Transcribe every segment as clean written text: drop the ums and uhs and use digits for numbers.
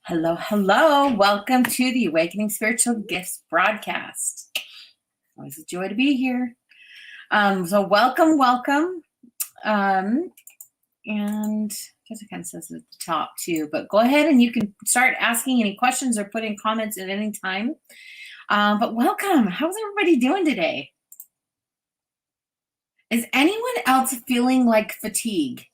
Hello, hello. Welcome to the Awakening Spiritual Gifts broadcast. Always a joy to be here. So welcome. And I guess it kind of says it at the top too, but go ahead and you can start asking any questions or putting comments at any time. But welcome. How's everybody doing today? Is anyone else feeling like fatigue?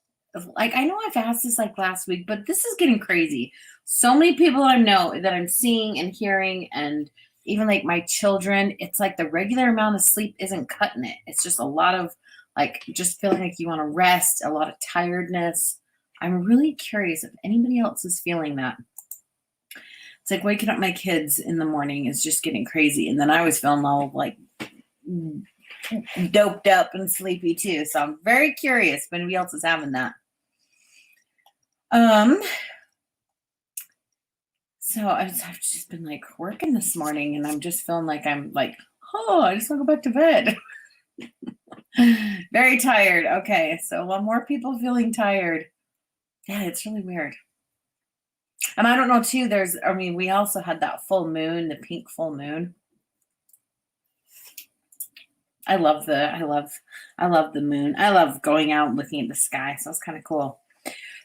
Like, I know I've asked this like last week, but this is getting crazy. So many people I know that I'm seeing and hearing, and even like my children, it's like the regular amount of sleep isn't cutting it. It's just a lot of like just feeling like you want to rest, a lot of tiredness. I'm really curious if anybody else is feeling that. It's like waking up my kids in the morning is just getting crazy. And then I was feeling all like doped up and sleepy too. So I'm very curious if anybody else is having that. So I've just been like working this morning and I'm just feeling like I'm like, oh, I just want to go back to bed. Very tired. Okay. So while more people feeling tired. Yeah, it's really weird. And I don't know too, we also had that full moon, the pink full moon. I love the moon. I love going out and looking at the sky. So it's kind of cool.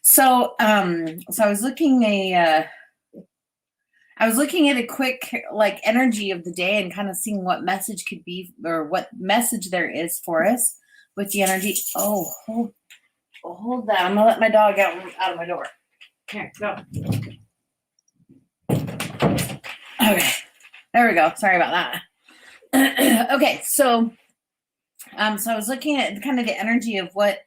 So I was looking at a quick like energy of the day and kind of seeing what message could be or what message there is for us with the energy. Oh, hold that. I'm gonna let my dog out of my door. Here, go. Okay, there we go. Sorry about that. Okay, so I was looking at kind of the energy of what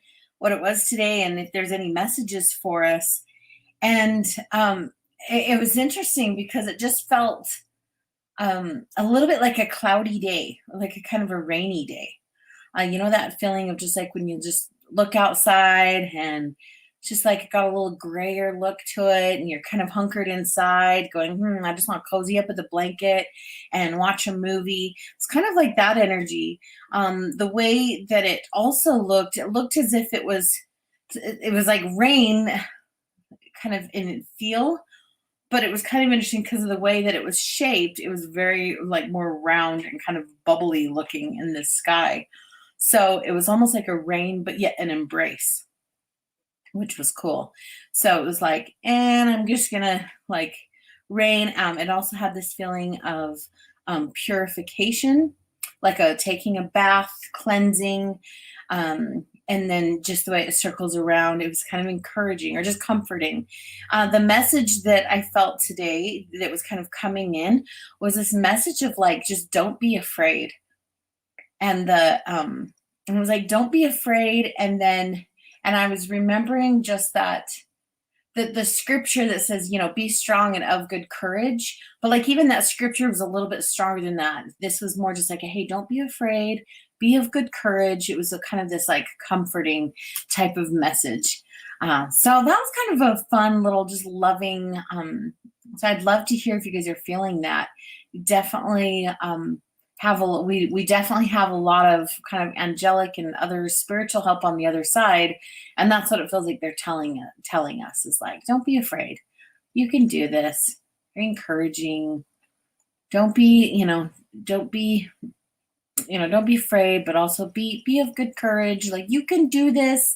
it was today and if there's any messages for us. And it was interesting because it just felt a little bit like a cloudy day, like a kind of a rainy day. You know, that feeling of just like when you just look outside and it's just like it got a little grayer look to it and you're kind of hunkered inside going, I just want to cozy up with a blanket and watch a movie. It's kind of like that energy. The way that it also looked, it looked as if it was like rain kind of in feel, but it was kind of interesting because of the way that it was shaped. It was very like more round and kind of bubbly looking in the sky. So it was almost like a rain, but yet an embrace, which was cool. So it was like, and I'm just gonna like rain. It also had this feeling of purification, like taking a bath, cleansing, and then just the way it circles around, it was kind of encouraging or just comforting. The message that I felt today that was kind of coming in was this message of like, just don't be afraid. And it was like, don't be afraid. And I was remembering just that the scripture that says, be strong and of good courage. But like even that scripture was a little bit stronger than that. This was more just like, hey, don't be afraid, be of good courage. It was a kind of this like comforting type of message. So that was kind of a fun little, just loving. So I'd love to hear if you guys are feeling that. Definitely we definitely have a lot of kind of angelic and other spiritual help on the other side. And that's what it feels like they're telling us is like, don't be afraid. You can do this. Very encouraging. Don't be afraid, but also be of good courage. Like you can do this.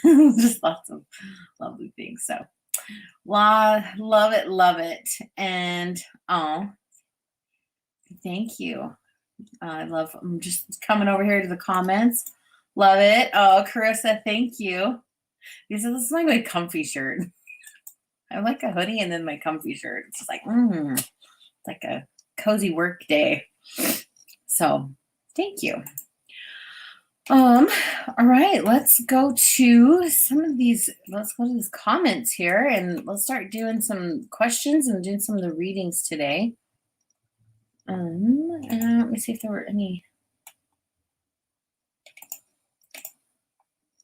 Just lots of lovely things. So love it. And thank you. I'm just coming over here to the comments. Love it. Oh, Carissa, thank you. This is like my comfy shirt. I like a hoodie and then my comfy shirt. It's just like, it's like a cozy work day. So thank you. All right, let's go to these comments here and let's start doing some questions and doing some of the readings today. Let me see if there were any.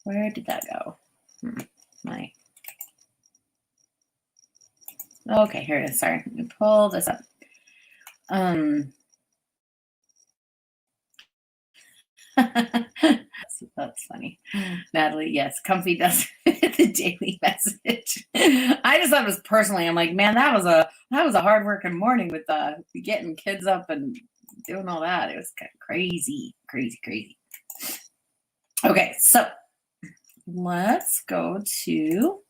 Where did that go? Okay, here it is. Sorry, let me pull this up. That's That's funny. Natalie, yes, comfy does fit the daily message. I just thought it was personally, I'm like, man, that was a hard working morning with getting kids up and doing all that. It was kind of crazy, crazy, crazy. Okay, so let's go to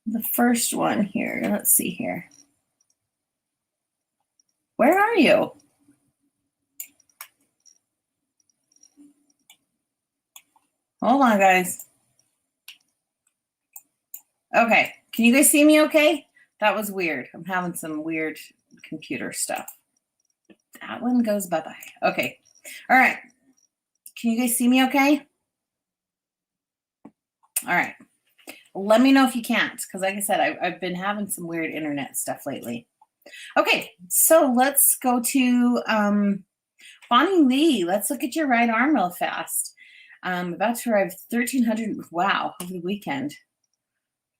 the first one here. Let's see here. Where are you? Hold on, guys. Okay, can you guys see me okay? That was weird. I'm having some weird computer stuff. That one goes bye-bye. Okay, all right. Can you guys see me okay? All right. Let me know if you can't, because like I said, I've been having some weird internet stuff lately. Okay, so let's go to Bonnie Lee. Let's look at your right arm real fast. About to arrive 1,300. Wow, over the weekend.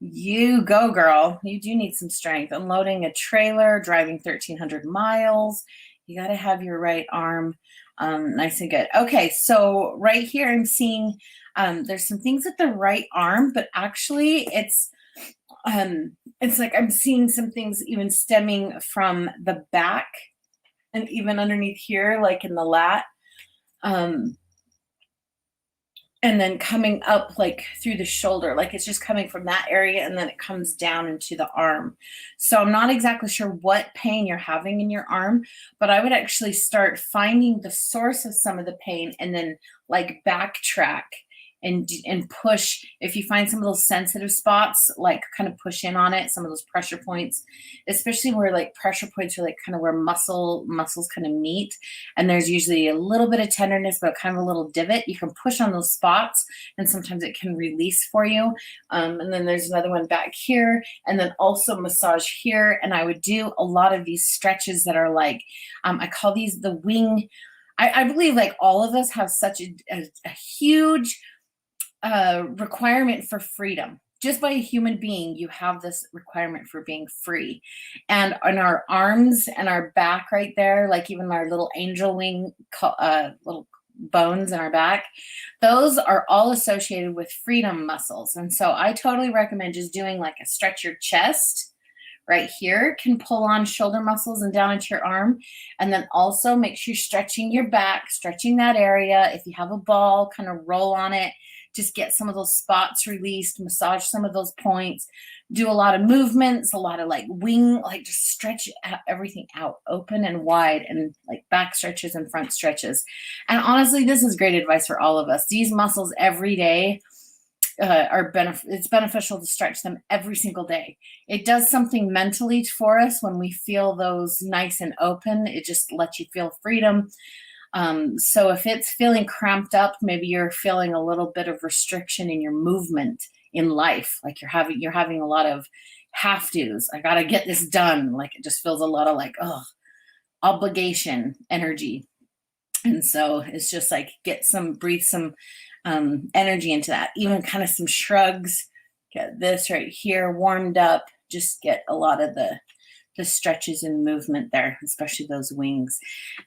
You go, girl. You do need some strength. Unloading a trailer, driving 1,300 miles. You got to have your right arm nice and good. Okay, so right here I'm seeing there's some things with the right arm, but actually it's like I'm seeing some things even stemming from the back and even underneath here, like in the lat. And then coming up like through the shoulder, like it's just coming from that area and then it comes down into the arm. So I'm not exactly sure what pain you're having in your arm, but I would actually start finding the source of some of the pain and then like backtrack and push. If you find some of those sensitive spots, like kind of push in on it, some of those pressure points, especially where like pressure points are like kind of where muscles kind of meet. And there's usually a little bit of tenderness, but kind of a little divot. You can push on those spots and sometimes it can release for you. And then there's another one back here and then also massage here. And I would do a lot of these stretches that are like, I call these the wing. I believe like all of us have such a huge requirement for freedom. Just by a human being, you have this requirement for being free. And on our arms and our back right there, like even our little angel wing little bones in our back, those are all associated with freedom muscles. And so I totally recommend just doing like a stretch your chest right here, can pull on shoulder muscles and down into your arm. And then also make sure you're stretching your back, stretching that area. If you have a ball, kind of roll on it. Just get some of those spots released, massage some of those points, do a lot of movements, a lot of like wing, like just stretch everything out open and wide and like back stretches and front stretches. And honestly, this is great advice for all of us. These muscles every day it's beneficial to stretch them every single day. It does something mentally for us when we feel those nice and open. It just lets you feel freedom. So if it's feeling cramped up, maybe you're feeling a little bit of restriction in your movement in life, like you're having a lot of have tos. I gotta get this done. Like it just feels a lot of like, obligation energy. And so it's just like breathe some energy into that. Even kind of some shrugs. Get this right here warmed up. Just get a lot of the stretches and movement there, especially those wings.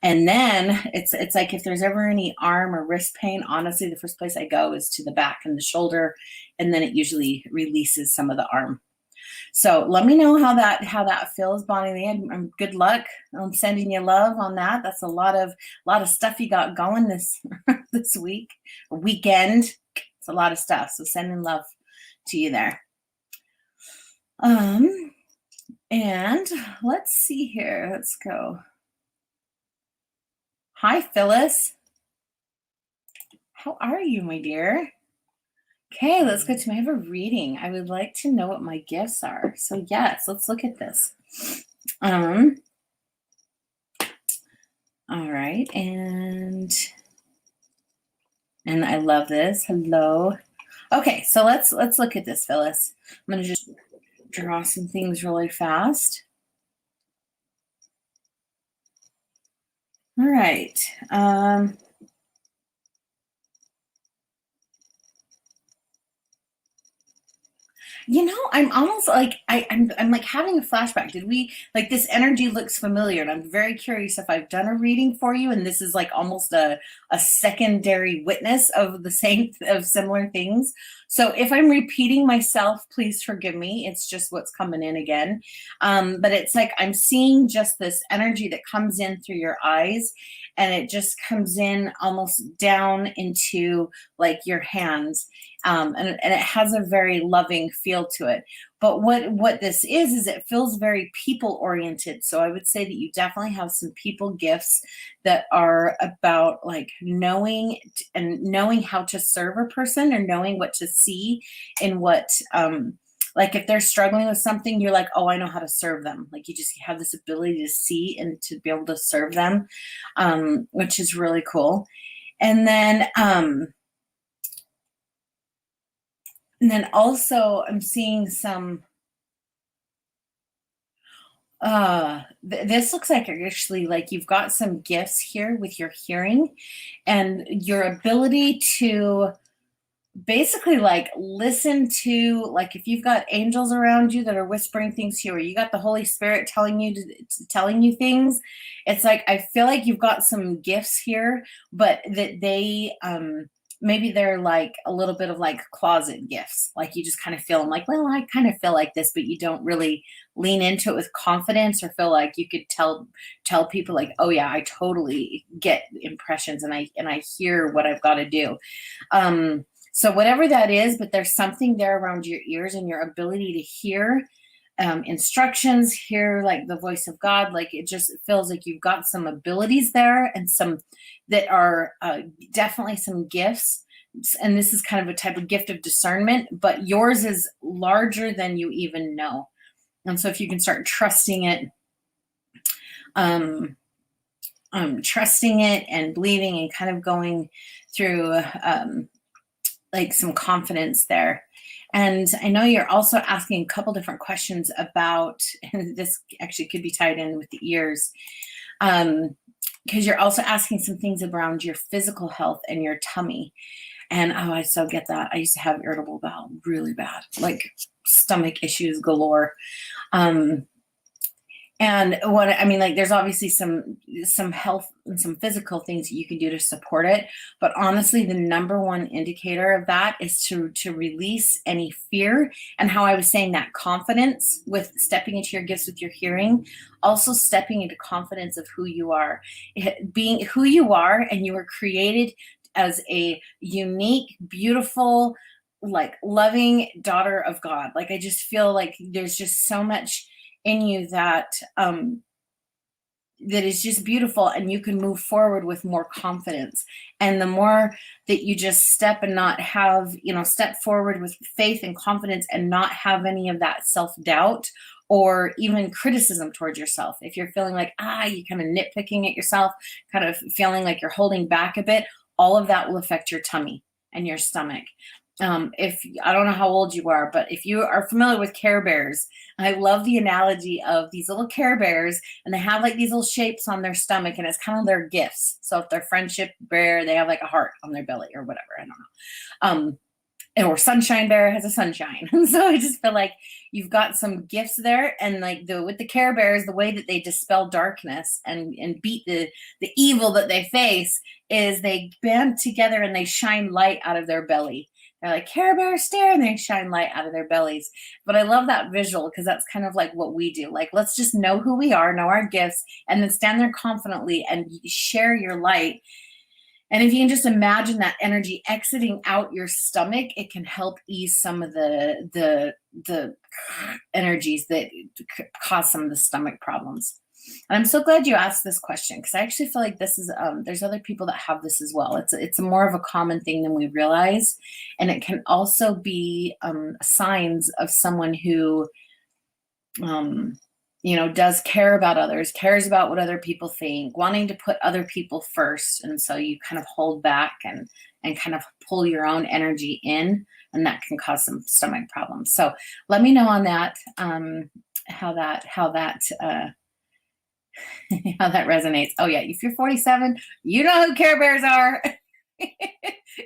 And then it's like if there's ever any arm or wrist pain, honestly, the first place I go is to the back and the shoulder, and then it usually releases some of the arm. So let me know how that feels, Bonnie Lee. Good luck. I'm sending you love on that. That's a lot of stuff you got going this this weekend. It's a lot of stuff. So sending love to you there. And let's see here. Let's go. Hi, Phyllis. How are you, my dear? Okay, let's go to, I have a reading. I would like to know what my gifts are. So yes, let's look at this. All right, and I love this. Hello. Okay, so let's look at this, Phyllis. I'm gonna just draw some things really fast. All right. I'm almost like I'm like having a flashback. Did we like this energy looks familiar, and I'm very curious if I've done a reading for you, and this is like almost a secondary witness of the same of similar things. So if I'm repeating myself, please forgive me. It's just what's coming in again. But it's like I'm seeing just this energy that comes in through your eyes, and it just comes in almost down into like your hands, and it has a very loving feel to it. But what this is it feels very people oriented. So I would say that you definitely have some people gifts that are about like knowing how to serve a person, or knowing what to see in what like if they're struggling with something, you're like, oh, I know how to serve them. Like you just have this ability to see and to be able to serve them, which is really cool. And then also I'm seeing some this looks like actually like you've got some gifts here with your hearing and your ability to basically like listen to, like if you've got angels around you that are whispering things to you, or you got the Holy Spirit telling you telling you things. It's like I feel like you've got some gifts here, but that they maybe they're like a little bit of like closet gifts. Like you just kind of feel them like, well, I kind of feel like this, but you don't really lean into it with confidence, or feel like you could tell people like, oh yeah, I totally get impressions, and I hear what I've got to do. So whatever that is, but there's something there around your ears and your ability to hear instructions, hear like the voice of God. Like it just feels like you've got some abilities there, and some that are definitely some gifts. And this is kind of a type of gift of discernment, but yours is larger than you even know. And so if you can start trusting it, trusting it and believing and kind of going through like some confidence there. And I know you're also asking a couple different questions about, and this actually could be tied in with the ears, because you're also asking some things around your physical health and your tummy. And oh, I so get that. I used to have irritable bowel really bad, like stomach issues galore. And what I mean, like, there's obviously some health and some physical things that you can do to support it. But honestly, the number one indicator of that is to release any fear. And how I was saying that confidence with stepping into your gifts with your hearing, also stepping into confidence of who you are, being who you are, and you were created as a unique, beautiful, like loving daughter of God. Like I just feel like there's just so much in you that that is just beautiful, and you can move forward with more confidence. And the more that you just step and not have, step forward with faith and confidence, and not have any of that self-doubt or even criticism towards yourself. If you're feeling like you're kind of nitpicking at yourself, kind of feeling like you're holding back a bit, all of that will affect your tummy and your stomach. If I don't know how old you are, but if you are familiar with Care Bears, I love the analogy of these little Care Bears, and they have like these little shapes on their stomach, and it's kind of their gifts. So if they're Friendship Bear, they have like a heart on their belly or whatever. I don't know. Or Sunshine Bear has a sunshine. So I just feel like you've got some gifts there, and like with the Care Bears, the way that they dispel darkness and beat the evil that they face is they band together and they shine light out of their belly. They're like, Care Bear stare, and they shine light out of their bellies. But I love that visual, because that's kind of like what we do. Like, let's just know who we are, know our gifts, and then stand there confidently and share your light. And if you can just imagine that energy exiting out your stomach, it can help ease some of the energies that cause some of the stomach problems. And I'm so glad you asked this question, because I actually feel like this is there's other people that have this as well. It's more of a common thing than we realize, and it can also be signs of someone who does care about others, cares about what other people think, wanting to put other people first. And so you kind of hold back and kind of pull your own energy in, and that can cause some stomach problems. So let me know on that, how that how that resonates. Oh yeah, if you're 47, you know who Care Bears are.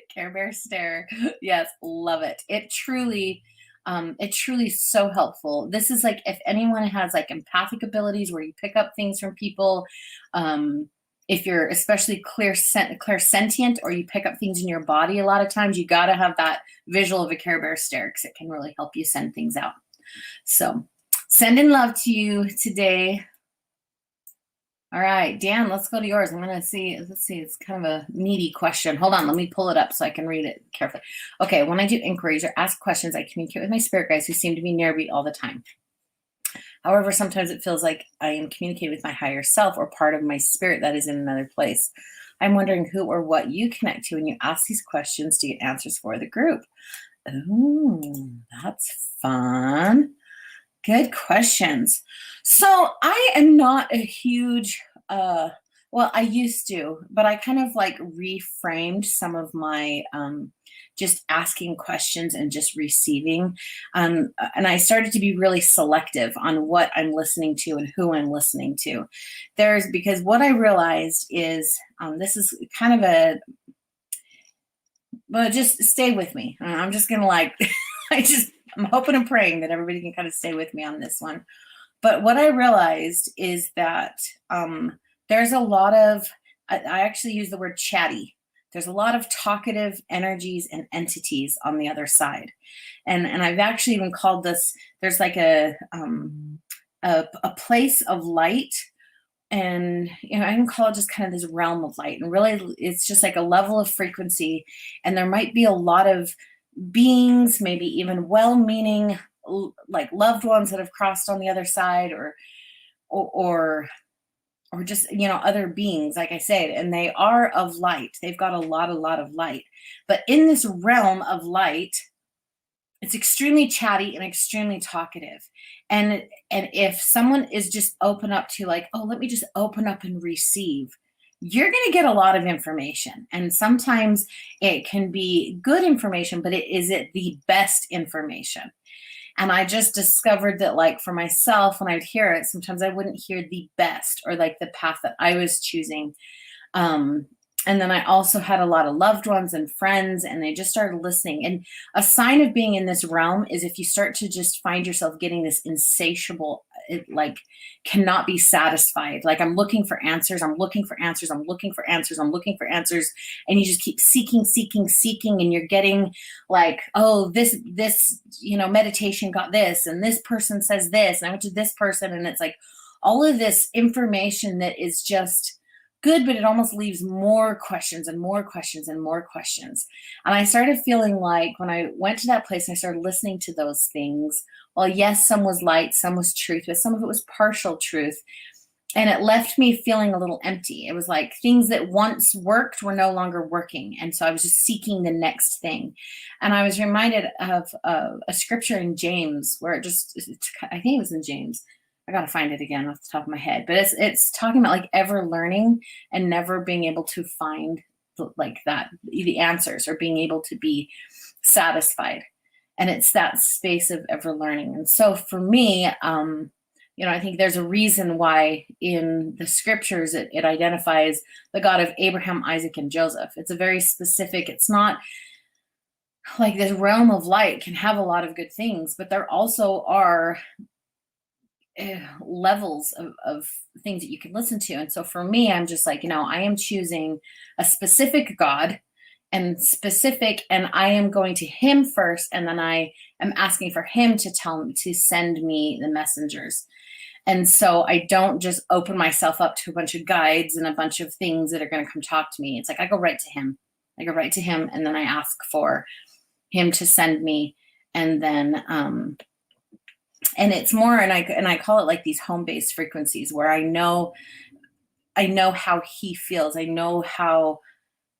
Care Bear stare. Yes, love it. It truly, It truly is so helpful. This is like if anyone has like empathic abilities where you pick up things from people, if you're especially clairsentient or you pick up things in your body, a lot of times you got to have that visual of a Care Bear stare because it can really help you send things out. So sending love to you today. All right, Dan, let's go to yours. I'm going to see. Let's see. It's kind of a meaty question. Hold on. Let me pull it up so I can read it carefully. Okay. When I do inquiries or ask questions, I communicate with my spirit guides who seem to be near me all the time. However, sometimes it feels like I am communicating with my higher self or part of my spirit that is in another place. I'm wondering who or what you connect to when you ask these questions to get answers for the group. Oh, that's fun. Good questions. So I am not a huge, well, I used to, but I kind of like reframed some of my just asking questions and just receiving. And I started to be really selective on what I'm listening to and who I'm listening to. Because what I realized is this is kind of well, just stay with me. I'm just going to like, I'm hoping and praying that everybody can kind of stay with me on this one. But what I realized is that there's a lot of, I actually use the word chatty. There's a lot of talkative energies and entities on the other side. And I've actually even called this, there's like a place of light. And, I can call it just kind of this realm of light. And really, it's just like a level of frequency. And there might be a lot of beings, maybe even well-meaning, like loved ones that have crossed on the other side, or just other beings, like I said, and they are of light. They've got a lot of light. But in this realm of light, it's extremely chatty and extremely talkative. And if someone is just open up to like, oh, let me just open up and receive, you're going to get a lot of information. And sometimes it can be good information, but is it the best information? And I just discovered that, like, for myself, when I would hear it, sometimes I wouldn't hear the best or like the path that I was choosing. And then I also had a lot of loved ones and friends, and they just started listening. And a sign of being in this realm is if you start to just find yourself getting this insatiable, like cannot be satisfied. Like I'm looking for answers. I'm looking for answers. I'm looking for answers. I'm looking for answers. And you just keep seeking. And you're getting like, oh, this, meditation got this, and this person says this, and I went to this person. And it's like all of this information that is just good, but it almost leaves more questions and more questions and more questions. And I started feeling like when I went to that place and I started listening to those things, well, yes, some was light, some was truth, but some of it was partial truth. And it left me feeling a little empty. It was like things that once worked were no longer working. And so I was just seeking the next thing. And I was reminded of a scripture in James where I think it was in James. I got to find it again off the top of my head, but it's talking about like ever learning and never being able to find the answers or being able to be satisfied. And it's that space of ever learning. And so for me, I think there's a reason why in the scriptures it identifies the God of Abraham, Isaac, and Joseph. It's a very specific, it's not like this realm of light can have a lot of good things, but there also are levels of things that you can listen to. And so for me, I'm just like, I am choosing a specific God and I am going to him first. And then I am asking for him to send me the messengers. And so I don't just open myself up to a bunch of guides and a bunch of things that are going to come talk to me. It's like, I go right to him. And then I ask for him to send me. And then, and it's more, and I call it like these home-based frequencies where I know how he feels. I know how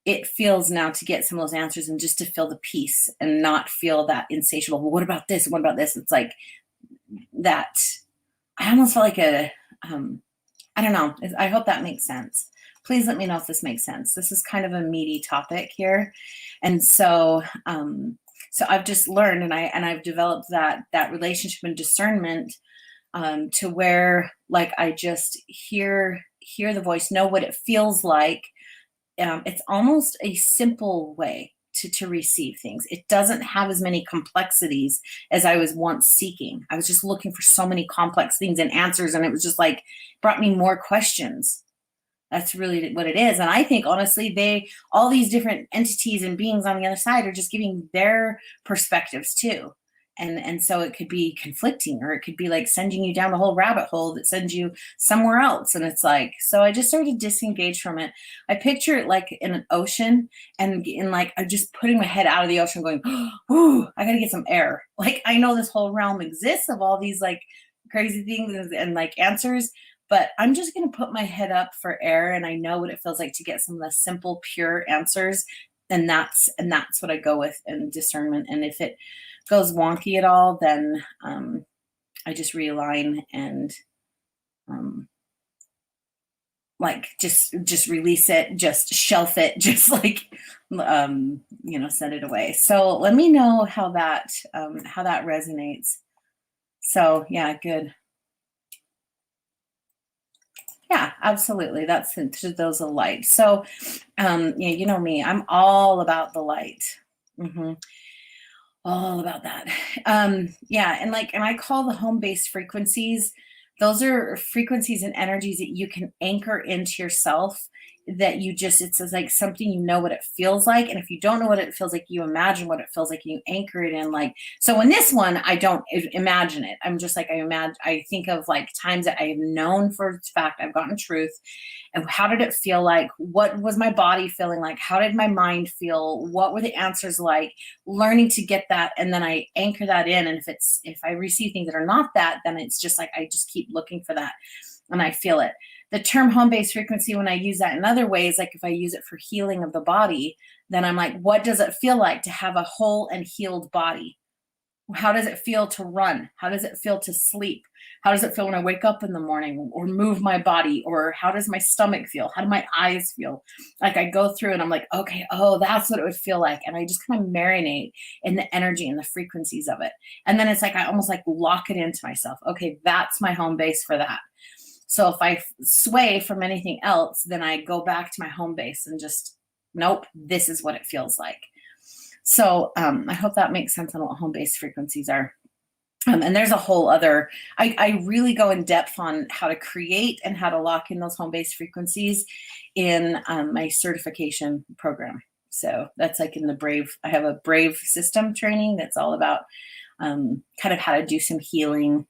it feels now to get some of those answers and just to feel the peace and not feel that insatiable. Well, what about this? What about this? It's like that. I almost felt like I don't know. I hope that makes sense. Please let me know if this makes sense. This is kind of a meaty topic here. And so, so I've just learned and I've developed that relationship and discernment to where like I just hear the voice, know what it feels like. It's almost a simple way to receive things. It doesn't have as many complexities as I was once seeking. I was just looking for so many complex things and answers, and it was just like brought me more questions. That's really what it is. And I think honestly, all these different entities and beings on the other side are just giving their perspectives too. And so it could be conflicting, or it could be like sending you down the whole rabbit hole that sends you somewhere else. And it's like, so I just started to disengage from it. I picture it like in an ocean, and in like I'm just putting my head out of the ocean going, ooh, I gotta get some air. Like I know this whole realm exists of all these like crazy things and like answers, but I'm just going to put my head up for air, and I know what it feels like to get some of the simple, pure answers. And that's what I go with in discernment. And if it goes wonky at all, then I just realign and like just release it, just shelf it, just like set it away. So let me know how that resonates. So yeah, good. Yeah, absolutely. That's to those of light. So, you know me, I'm all about the light. All about that. Yeah, and I call the home-based frequencies. Those are frequencies and energies that you can anchor into yourself. That it's like something, you know what it feels like, and if you don't know what it feels like, you imagine what it feels like, and you anchor it in. Like, so in this one, I don't imagine it. I'm just like, I think of like times that I have known for a fact I've gotten truth, and how did it feel like? What was my body feeling like? How did my mind feel? What were the answers like? Learning to get that, and then I anchor that in. And if I receive things that are not that, then it's just like I just keep looking for that, and I feel it. The term home-based frequency, when I use that in other ways, like if I use it for healing of the body, then I'm like, what does it feel like to have a whole and healed body? How does it feel to run? How does it feel to sleep? How does it feel when I wake up in the morning or move my body? Or how does my stomach feel? How do my eyes feel? Like I go through and I'm like, okay, oh, that's what it would feel like. And I just kind of marinate in the energy and the frequencies of it. And then it's like, I almost like lock it into myself. Okay, that's my home base for that. So if I sway from anything else, then I go back to my home base and just, nope, this is what it feels like. So I hope that makes sense on what home-based frequencies are. And there's a whole other, I really go in depth on how to create and how to lock in those home-based frequencies in my certification program. So that's like in I have a Brave system training that's all about kind of how to do some healing.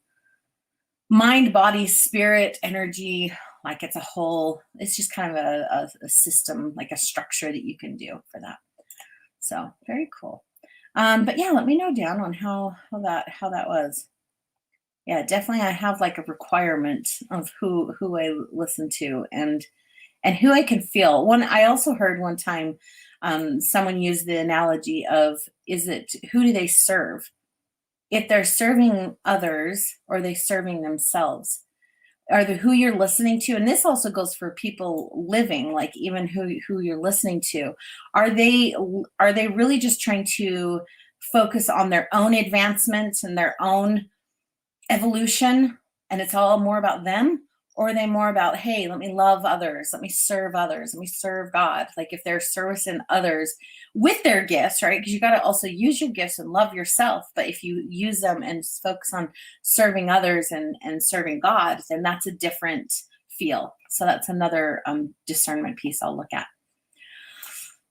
Mind, body, spirit, energy, like it's just kind of a system, like a structure that you can do for that. So very cool. But yeah, let me know down on how that was. Yeah, definitely. I have like a requirement of who I listen to and who I can feel. I also heard one time someone use the analogy of, who do they serve? If they're serving others, or are they serving themselves? Are who you're listening to, and this also goes for people living, like even who you're listening to, are they really just trying to focus on their own advancement and their own evolution, and it's all more about them? Or are they more about, hey, let me love others, let me serve God? Like if they're servicing others with their gifts, right? Because you got to also use your gifts and love yourself. But if you use them and focus on serving others and serving God, then that's a different feel. So that's another discernment piece I'll look at.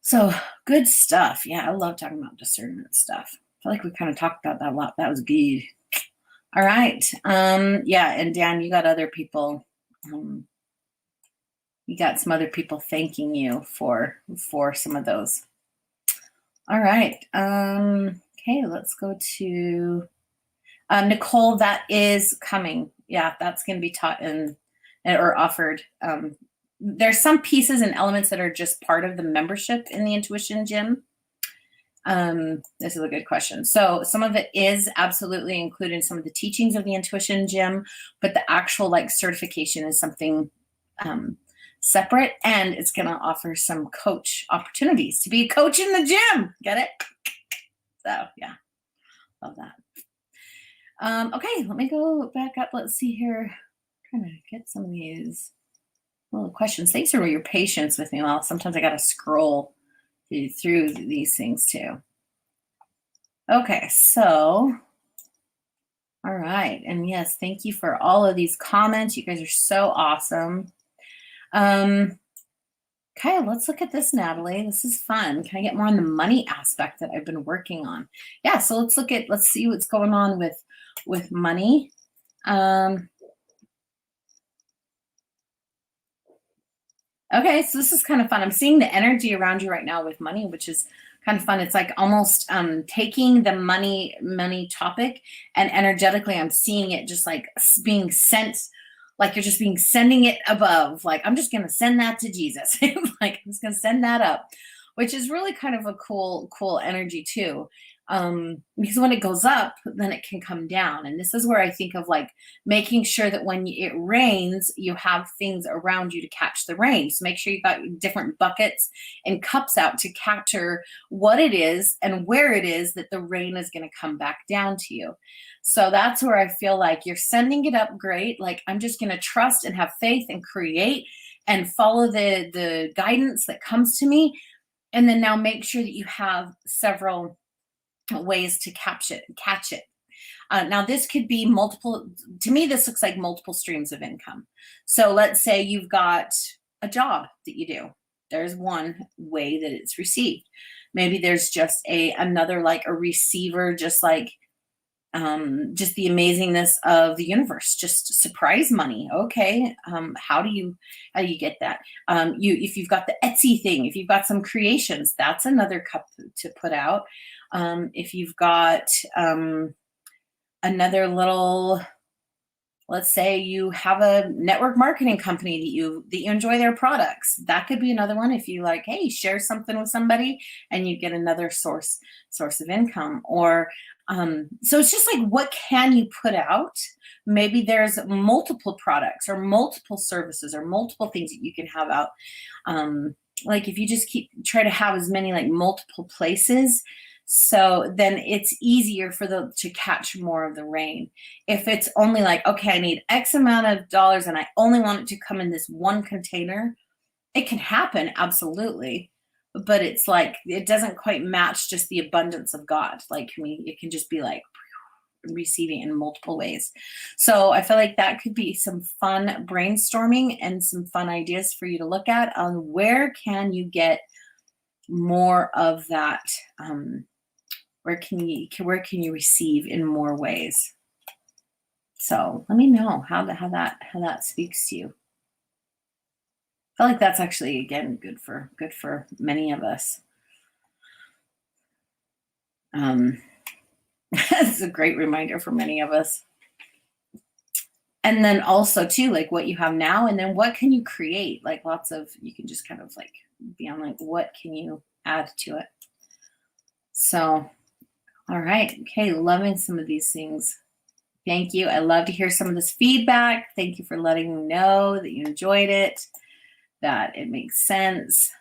So good stuff. Yeah, I love talking about discernment stuff. I feel like we kind of talked about that a lot. That was good. All right. Yeah, and Dan, you got other people. You got some other people thanking you for some of those. All right. Okay, let's go to Nicole. That is coming. Yeah, that's going to be taught or offered. There's some pieces and elements that are just part of the membership in the Intuition Gym. This is a good question. So some of it is absolutely included in some of the teachings of the Intuition Gym, but the actual like certification is something separate, and it's going to offer some coach opportunities to be a coach in the gym. Get it? So yeah, love that. Okay, let me go back up. Let's see here. I'm trying to get some of these little questions. Thanks for your patience with me. Well, sometimes I got to scroll through these things too. Okay, so, all right. And yes, thank you for all of these comments. You guys are so awesome. Okay, let's look at this, Natalie. This is fun. Can I get more on the money aspect that I've been working on? Yeah, so let's see what's going on with money. Okay, so this is kind of fun. I'm seeing the energy around you right now with money, which is kind of fun. It's like almost taking the money topic, and energetically I'm seeing it just like being sent, like you're just being sending it above. Like, I'm just going to send that to Jesus. Like, I'm just going to send that up, which is really kind of a cool energy too. Because when it goes up, then it can come down. And this is where I think of like making sure that when it rains, you have things around you to catch the rain. So make sure you've got different buckets and cups out to capture what it is and where it is that the rain is going to come back down to you. So that's where I feel like you're sending it up great. Like, I'm just going to trust and have faith and create and follow the guidance that comes to me. And then now make sure that you have several ways to catch it. Now, this could be multiple. To me, this looks like multiple streams of income. So let's say you've got a job that you do. There's one way that it's received. Maybe there's just another, like a receiver, just like just the amazingness of the universe, just surprise money. Okay, how do you get that? If you've got the Etsy thing, if you've got some creations, that's another cup to put out. If you've got another little, let's say you have a network marketing company that you enjoy their products, that could be another one. If you like, hey, share something with somebody and you get another source of income. Or so it's just like, what can you put out? Maybe there's multiple products or multiple services or multiple things that you can have out. Like, if you just try to have as many like multiple places, so then it's easier to catch more of the rain. If it's only like, okay, I need X amount of dollars and I only want it to come in this one container, it can happen, absolutely. But it's like, it doesn't quite match just the abundance of God. Like, I mean, it can just be like receiving in multiple ways. So I feel like that could be some fun brainstorming and some fun ideas for you to look at on where can you get more of that. Where can you receive in more ways? So let me know how that speaks to you. I feel like that's actually, again, good for many of us. It's a great reminder for many of us. And then also too, like what you have now, and then what can you create? Like, you can just kind of like be on like, what can you add to it? So, all right. Okay. Loving some of these things. Thank you. I love to hear some of this feedback. Thank you for letting me know that you enjoyed it, that it makes sense.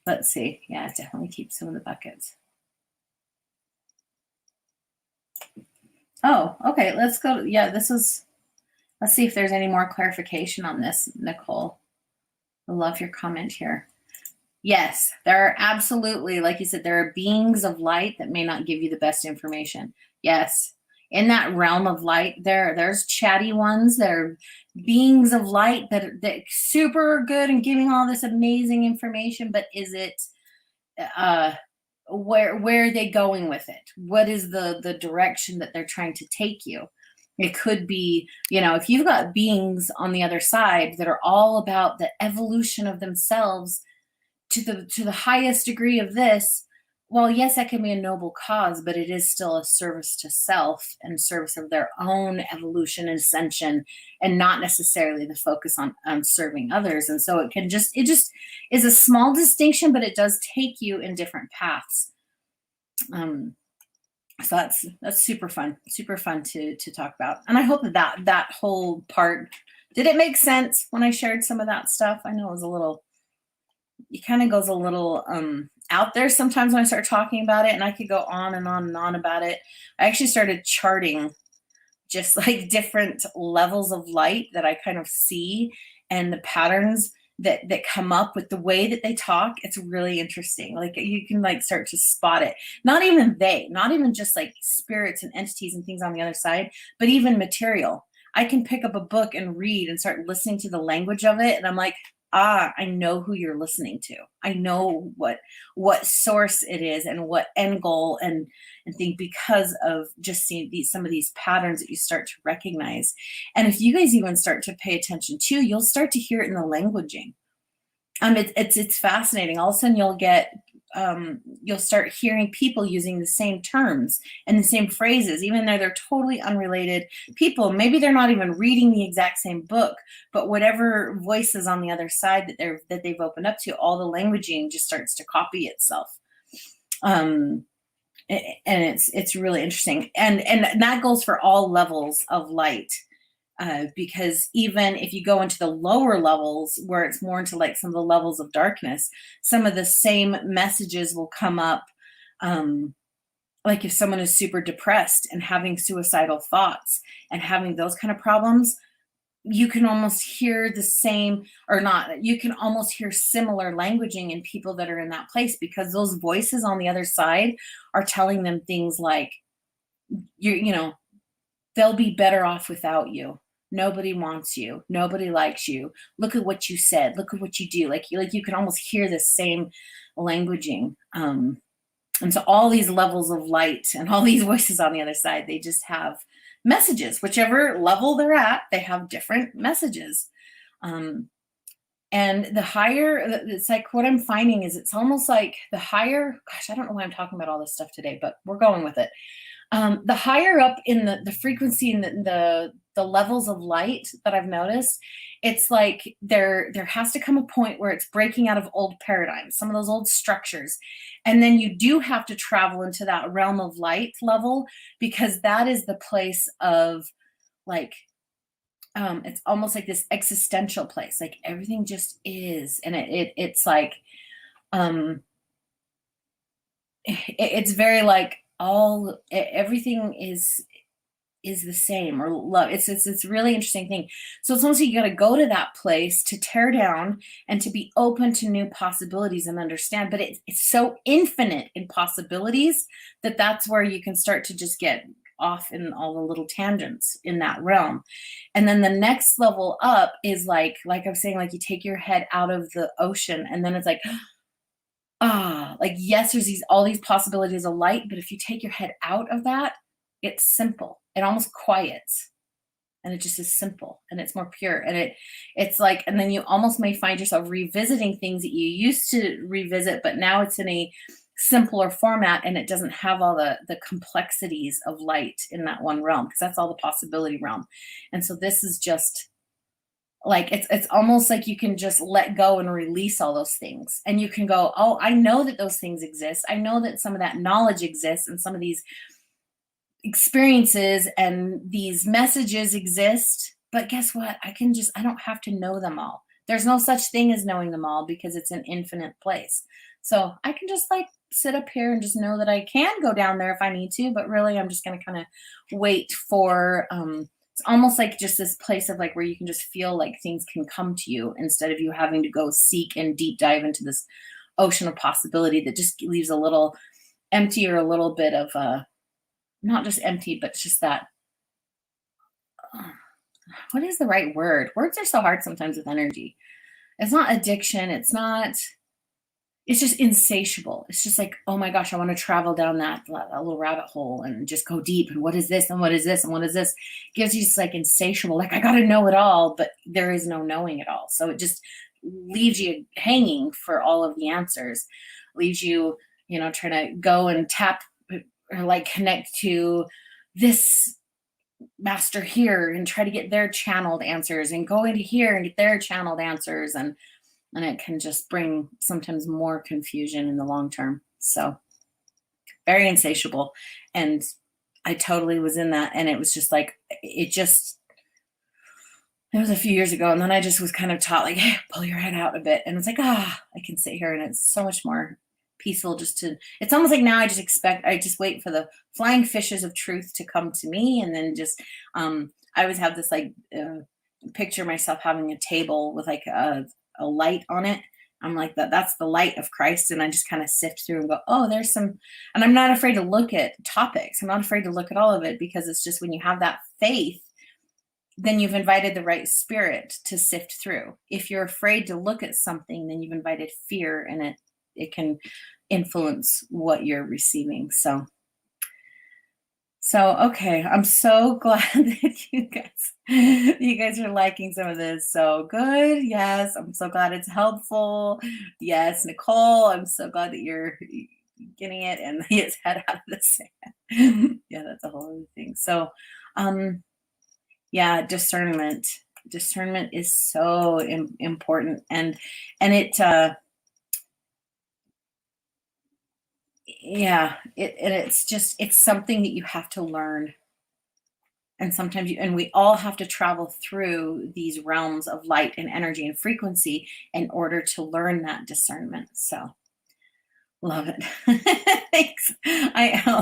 Let's see. Yeah, definitely keep some of the buckets. Oh, okay. Let's go. Yeah, let's see if there's any more clarification on this, Nicole. I love your comment here. Yes, there are absolutely, like you said, there are beings of light that may not give you the best information. Yes. In that realm of light, there's chatty ones. There are beings of light that are super good and giving all this amazing information, but is it where are they going with it? What is the direction that they're trying to take you? It could be, if you've got beings on the other side that are all about the evolution of themselves to the highest degree of this, well, yes, that can be a noble cause, but it is still a service to self and service of their own evolution and ascension, and not necessarily the focus on serving others. And so it just is a small distinction, but it does take you in different paths. So that's super fun to talk about. And I hope that whole part, did it make sense when I shared some of that stuff? I know it kind of goes a little out there sometimes when I start talking about it, and I could go on and on and on about it. I actually started charting just like different levels of light that I kind of see, and the patterns that come up with the way that they talk. It's really interesting. Like you can like start to spot it. Not even just like spirits and entities and things on the other side, but even material. I can pick up a book and read and start listening to the language of it, and I'm like, I know who you're listening to. I know what source it is and what end goal, and think, because of just seeing some of these patterns that you start to recognize. And if you guys even start to pay attention too, you'll start to hear it in the languaging. It's fascinating. All of a sudden you'll start hearing people using the same terms and the same phrases, even though they're totally unrelated people. Maybe they're not even reading the exact same book, but whatever voice is on the other side that they've opened up to, all the languaging just starts to copy itself. And it's really interesting, and that goes for all levels of light. Because even if you go into the lower levels where it's more into like some of the levels of darkness, some of the same messages will come up. Like if someone is super depressed and having suicidal thoughts and having those kind of problems, you can almost hear the same, or not, you can almost hear similar languaging in people that are in that place, because those voices on the other side are telling them things like, they'll be better off without you. Nobody wants you. Nobody likes you. Look at what you said. Look at what you do. Like you can almost hear the same languaging. And so all these levels of light and all these voices on the other side, they just have messages. Whichever level they're at, they have different messages. And the higher, it's like what I'm finding is it's almost like the higher, gosh, I don't know why I'm talking about all this stuff today, but we're going with it. The higher up in the frequency and the levels of light that I've noticed, it's like there has to come a point where it's breaking out of old paradigms, some of those old structures. And then you do have to travel into that realm of light level, because that is the place of like, it's almost like this existential place, like everything just is. And it's like, it's very like, everything is the same, or love. It's a really interesting thing. So it's almost like you got to go to that place to tear down and to be open to new possibilities and understand. But it's so infinite in possibilities that's where you can start to just get off in all the little tangents in that realm. And then the next level up is like I'm saying, like you take your head out of the ocean, and then it's like, like, yes, there's all these possibilities of light, but if you take your head out of that, it's simple. It almost quiets, and it just is simple, and it's more pure. And it's like, and then you almost may find yourself revisiting things that you used to revisit, but now it's in a simpler format, and it doesn't have all the complexities of light in that one realm, because that's all the possibility realm. And so this is just like, it's almost like you can just let go and release all those things, and you can go, oh, I know that those things exist. I know that some of that knowledge exists, and some of these experiences and these messages exist, but guess what? I don't have to know them all. There's no such thing as knowing them all, because it's an infinite place. So I can just like sit up here and just know that I can go down there if I need to, but really I'm just going to kind of wait for, it's almost like just this place of like where you can just feel like things can come to you, instead of you having to go seek and deep dive into this ocean of possibility that just leaves a little empty, or a little bit of not just empty, but just that, what is the right word? Words are so hard sometimes with energy. It's not addiction. It's just insatiable. It's just like, oh my gosh, I want to travel down that little rabbit hole and just go deep. And what is this? And what is this? And what is this? It gives you just like insatiable, like I got to know it all, but there is no knowing it all. So it just leaves you hanging for all of the answers, leaves you, trying to go and tap or like connect to this master here and try to get their channeled answers, and go into here and get their channeled answers. And it can just bring sometimes more confusion in the long term. So very insatiable. And I totally was in that. And it was just like, it was a few years ago. And then I just was kind of taught like, hey, pull your head out a bit. And it's like, I can sit here, and it's so much more peaceful, it's almost like now I just wait for the flying fishes of truth to come to me. And then I always have this like picture myself having a table with like a light on it. I'm like, that's the light of Christ. And I just kind of sift through and go, oh, there's some, and I'm not afraid to look at topics. I'm not afraid to look at all of it, because it's just when you have that faith, then you've invited the right spirit to sift through. If you're afraid to look at something, then you've invited fear, and it can influence what you're receiving. So okay, I'm so glad that you guys are liking some of this. So good. Yes, I'm so glad it's helpful. Yes, Nicole, I'm so glad that you're getting it and his head out of the sand. Yeah, that's a whole other thing. So yeah, discernment is so important, and it yeah, it's something that you have to learn. And sometimes we all have to travel through these realms of light and energy and frequency in order to learn that discernment. So love it. Thanks.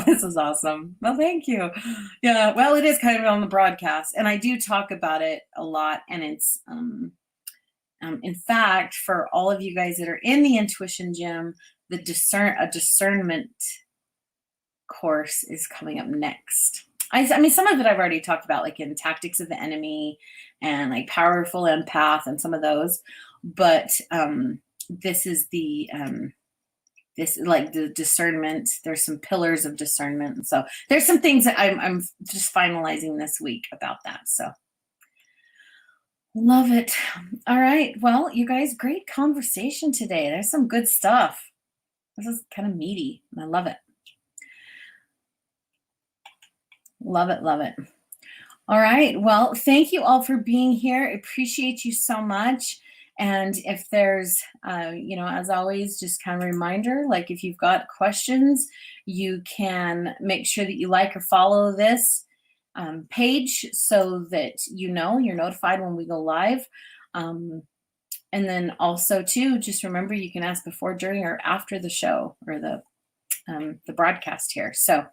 This is awesome. Well, thank you. Yeah. Well, it is kind of on the broadcast, and I do talk about it a lot. And it's, in fact, for all of you guys that are in the intuition gym, a discernment course is coming up next. I mean, some of it I've already talked about, like in Tactics of the Enemy and like Powerful Empath and some of those. But this is like the discernment. There's some pillars of discernment. And so there's some things that I'm just finalizing this week about that. So love it. All right. Well, you guys, great conversation today. There's some good stuff. This is kind of meaty, and I love it. Love it. Love it. All right. Well, thank you all for being here. I appreciate you so much. And if there's, as always, just kind of a reminder, like if you've got questions, you can make sure that you like or follow this page so that you're notified when we go live. And then also too, just remember you can ask before, during, or after the show or the broadcast here. So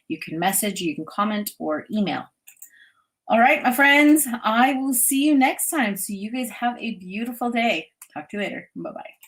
you can message, you can comment, or email. All right, my friends, I will see you next time. So you guys have a beautiful day. Talk to you later. Bye-bye.